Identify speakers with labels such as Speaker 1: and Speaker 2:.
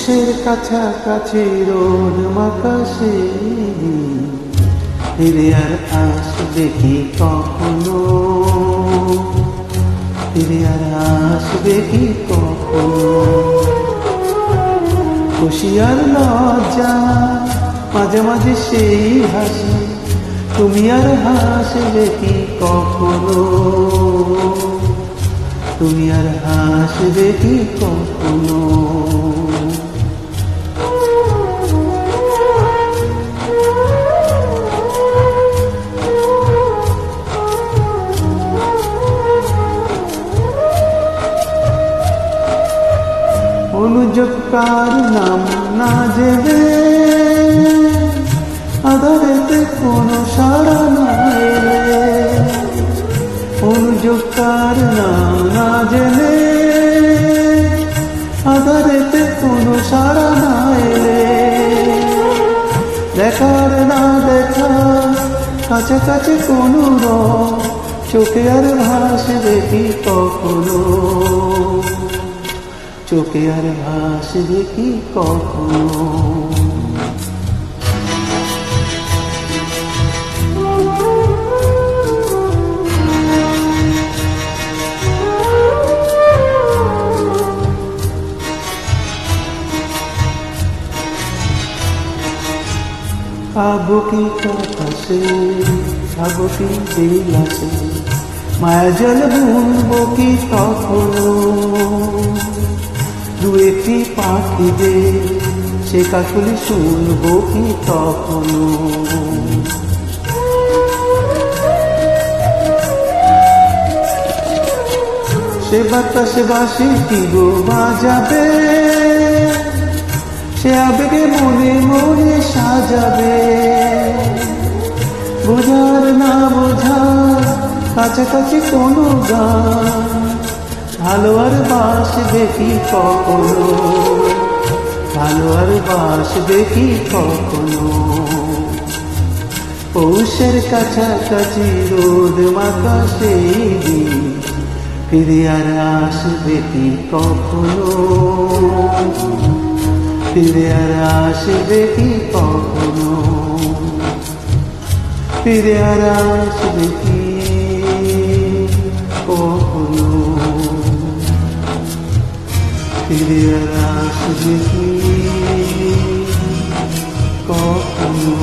Speaker 1: পৌষের কাছাকাছি রোদ মাকাশে ফিরে আর আসবে কি কখনো, ফিরে আর আসবে কি কখনো। খুশি আর লজ্জা মাঝে মাঝে সেই হাসি, তুমি আর হাসবে কি কখনো, তুমি আর হাসবে কি কখনো। অনুযোগ কার নাম না জেনে আধারেতে কোনো সাড়া না এলে, অনুযোগ কার নাম না জেনে আধারেতে কোনো সাড়া না এলে, দেখার না দেখা কাছাকাছি কোনো রং চোখে আর ভাসবে কি কখনো, চোখে আর ভাসবে কি কখনো। খাবো কি কাছে, খাবো কি বিলাসে, মায়া জল ভুলবো কি কখনো। দু একটি পাখিদের সে কাকলি শুনবো কি কখনো। সে বাতাসে বাসি কি গো বাজাবে, সে আবেগে মনে মনে সাজাবে। বোঝার না বোঝার কাছাকাছি কোনো গান, ভালো আর বাসবে কি কখনো, ভালো আর বাসবে কি কখনো। পৌষের কাছাকাছি রোদ মাখা সেই দিন ফিরে আর আসবে কি কখনো, ফিরে আর আসবে কি কখনো, ফিরে আর আসবে কি কখনো, ফিরে আর আসবে কি কখনো।